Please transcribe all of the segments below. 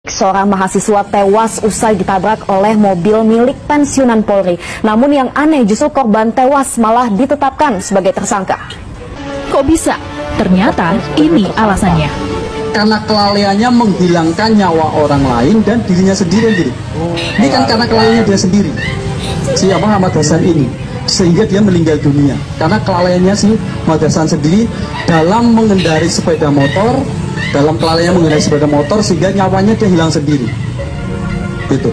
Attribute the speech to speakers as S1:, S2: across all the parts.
S1: Seorang mahasiswa tewas usai ditabrak oleh mobil milik pensiunan Polri. Namun yang aneh justru korban tewas malah ditetapkan sebagai tersangka.
S2: Kok bisa? Ternyata ini alasannya.
S3: Karena kelalaiannya menghilangkan nyawa orang lain dan dirinya sendiri gitu. Ini kan karena kelalaiannya dia sendiri. Siapa Ahmad Hasan ini? Sehingga dia meninggal dunia. Karena kelalaiannya si Ahmad Hasan sendiri dalam mengendarai sepeda motor. Dalam kelalaian mengendarai sepeda motor sehingga nyawanya dia hilang sendiri. Gitu.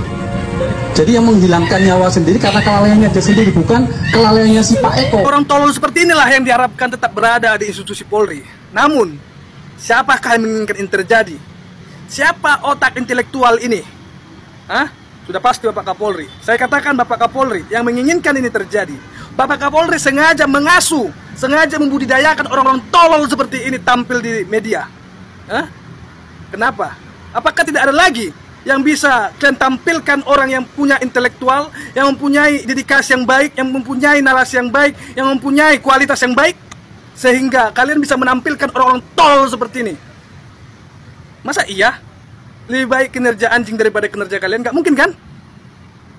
S3: Jadi yang menghilangkan nyawa sendiri karena kelalaiannya dia sendiri, bukan kelalaiannya si Pak Eko.
S4: Orang tolol seperti inilah yang diharapkan tetap berada di institusi Polri. Namun, siapakah yang menginginkan ini terjadi? Siapa otak intelektual ini? Hah? Sudah pasti Bapak Kapolri. Saya katakan Bapak Kapolri yang menginginkan ini terjadi. Bapak Kapolri sengaja mengasuh, sengaja membudidayakan orang-orang tolol seperti ini tampil di media. Hah? Kenapa? Apakah tidak ada lagi yang bisa kalian tampilkan orang yang punya intelektual, yang mempunyai dedikasi yang baik, yang mempunyai narasi yang baik, yang mempunyai kualitas yang baik, sehingga kalian bisa menampilkan orang-orang tolol seperti ini? Masa iya? Lebih baik kinerja anjing daripada kinerja kalian? Gak mungkin kan?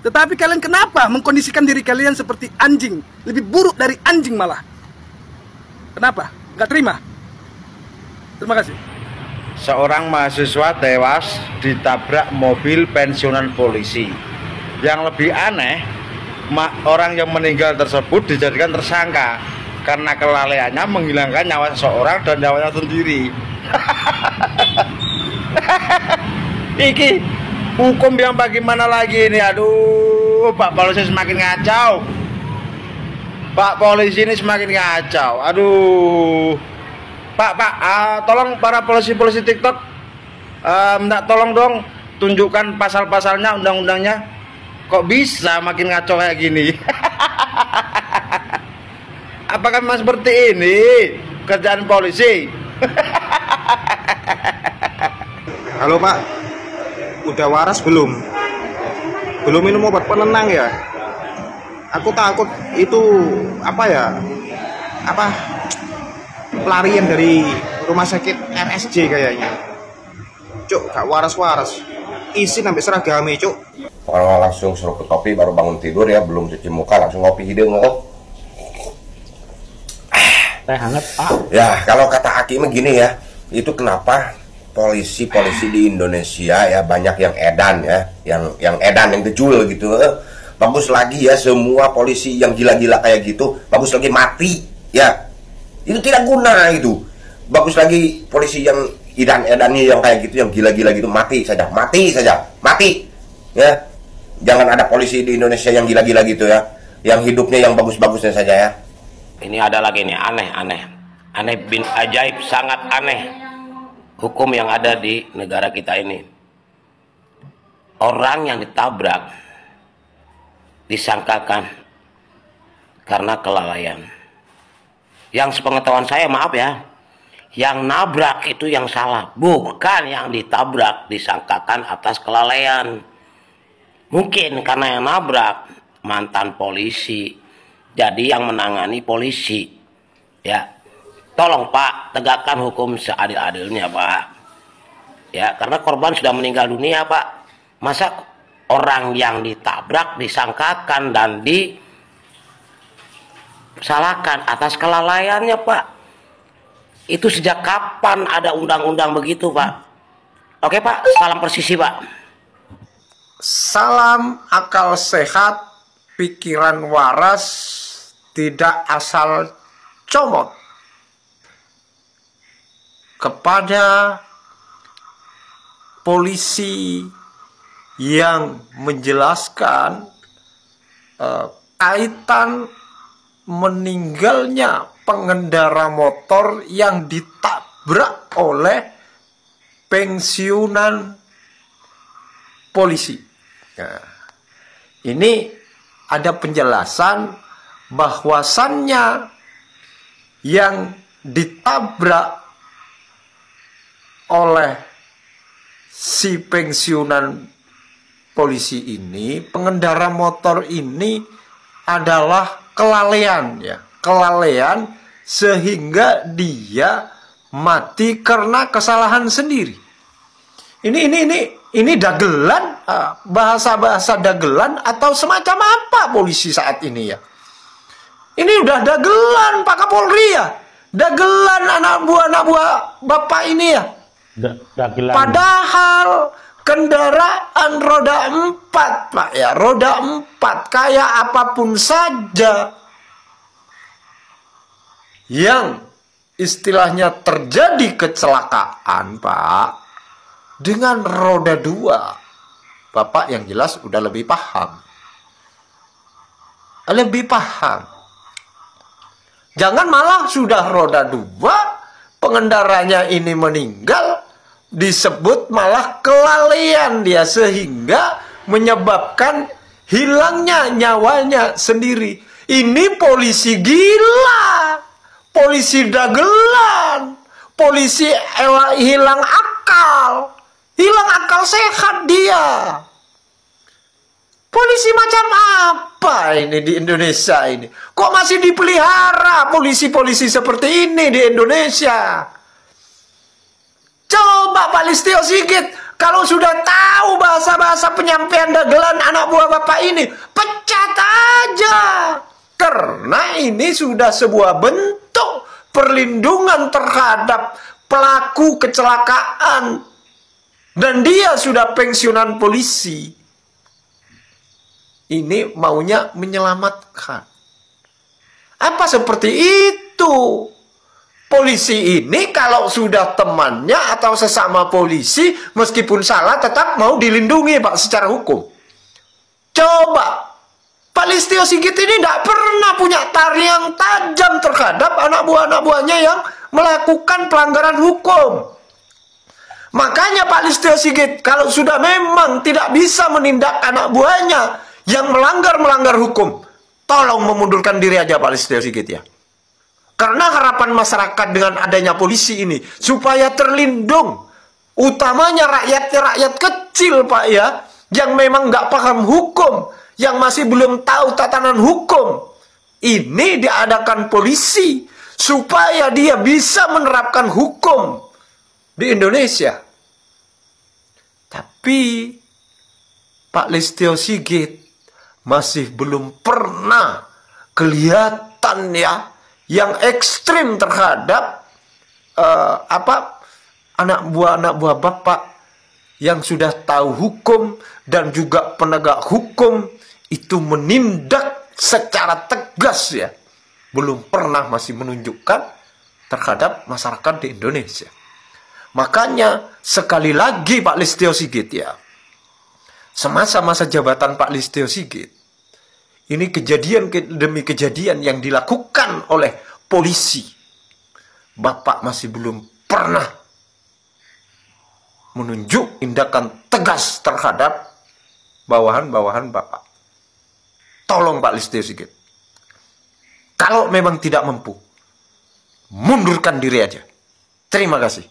S4: Tetapi kalian kenapa mengkondisikan diri kalian seperti anjing? Lebih buruk dari anjing malah. Kenapa? Gak terima? Terima kasih.
S5: Seorang mahasiswa tewas ditabrak mobil pensiunan polisi. Yang lebih aneh, orang yang meninggal tersebut dijadikan tersangka karena kelalaiannya menghilangkan nyawa seseorang dan nyawanya sendiri. Iki hukum yang bagaimana lagi ini? Aduh, Pak Polisi semakin ngacau. Pak Polisi ini semakin ngacau. Aduh. Pak, tolong para polisi-polisi TikTok, minta tolong dong tunjukkan pasal-pasalnya, undang-undangnya. Kok bisa makin ngaco kayak gini? Apakah memang seperti ini kerjaan polisi?
S6: Halo Pak, udah waras belum? Belum minum obat penenang ya? Aku takut itu pelarian dari rumah sakit RSJ kayaknya. Cuk, gak waras-waras. Isi sampai seragame, Cuk.
S7: Orang langsung seruput kopi baru bangun tidur ya, belum cuci muka langsung ngopi hidung.
S8: Teh hangat, Pak.
S7: Ya, kalau kata Aki begini ya, itu kenapa polisi-polisi di Indonesia ya banyak yang edan ya, yang edan, yang dejul gitu. Bagus lagi ya semua polisi yang gila-gila kayak gitu, bagus lagi mati ya. Itu tidak guna itu. Bagus lagi polisi yang edan-edannya yang kayak gitu, yang gila-gila gitu, mati saja. Ya. Jangan ada polisi di Indonesia yang gila-gila gitu ya. Yang hidupnya yang bagus-bagusnya saja ya.
S8: Ini ada lagi nih, aneh bin ajaib, sangat aneh hukum yang ada di negara kita ini. Orang yang ditabrak disangkakan karena kelalaian. Yang sepengetahuan saya, maaf ya, yang nabrak itu yang salah, bukan yang ditabrak disangkakan atas kelalaian. Mungkin karena yang nabrak mantan polisi, jadi yang menangani polisi. Ya, tolong Pak, tegakkan hukum seadil-adilnya Pak. Ya, karena korban sudah meninggal dunia Pak. Masa orang yang ditabrak disangkakan dan disalahkan atas kelalaiannya Pak? Itu sejak kapan ada undang-undang begitu Pak? Oke Pak, salam persisi Pak.
S6: Salam akal sehat, pikiran waras, tidak asal comot. Kepada polisi yang menjelaskan kaitan meninggalnya pengendara motor yang ditabrak oleh pensiunan polisi. Nah, ini ada penjelasan bahwasannya yang ditabrak oleh si pensiunan polisi ini, pengendara motor ini adalah kelalaian ya, kelalaian sehingga dia mati karena kesalahan sendiri. Ini ini dagelan, bahasa-bahasa dagelan atau semacam apa polisi saat ini ya? Ini udah dagelan Pak Kapolri ya, dagelan anak buah Bapak ini ya.
S8: Dagelan.
S6: Padahal kendaraan roda 4 Pak ya, roda 4 kayak apapun saja yang istilahnya terjadi kecelakaan Pak, dengan roda 2 Bapak yang jelas udah lebih paham. Lebih paham. Jangan malah sudah roda 2 pengendaranya ini meninggal, disebut malah kelalaian dia sehingga menyebabkan hilangnya nyawanya sendiri. Ini polisi gila, polisi dagelan, polisi hilang akal sehat dia. Polisi macam apa ini di Indonesia ini? Kok masih dipelihara polisi-polisi seperti ini di Indonesia? Coba Pak Listio Sigit, kalau sudah tahu bahasa-bahasa penyampaian dagelan anak buah Bapak ini, pecat aja. Karena ini sudah sebuah bentuk perlindungan terhadap pelaku kecelakaan. Dan dia sudah pensiunan polisi. Ini maunya menyelamatkan. Apa seperti itu? Polisi ini kalau sudah temannya atau sesama polisi, meskipun salah tetap mau dilindungi Pak secara hukum. Coba, Pak Listio Sigit ini tidak pernah punya taring yang tajam terhadap anak buahnya yang melakukan pelanggaran hukum. Makanya Pak Listio Sigit kalau sudah memang tidak bisa menindak anak buahnya yang melanggar hukum, tolong memundurkan diri aja Pak Listio Sigit ya. Karena harapan masyarakat dengan adanya polisi ini supaya terlindung, utamanya rakyat kecil Pak ya, yang memang nggak paham hukum, yang masih belum tahu tatanan hukum. Ini diadakan polisi supaya dia bisa menerapkan hukum di Indonesia. Tapi Pak Listio Sigit masih belum pernah kelihatan ya yang ekstrim terhadap anak buah Bapak yang sudah tahu hukum dan juga penegak hukum itu menindak secara tegas ya. Belum pernah masih menunjukkan terhadap masyarakat di Indonesia. Makanya sekali lagi Pak Listio Sigit ya, semasa masa jabatan Pak Listio Sigit, ini kejadian demi kejadian yang dilakukan oleh polisi, Bapak masih belum pernah menunjuk tindakan tegas terhadap bawahan-bawahan Bapak. Tolong Pak Listio Sigit, kalau memang tidak mampu, mundurkan diri aja. Terima kasih.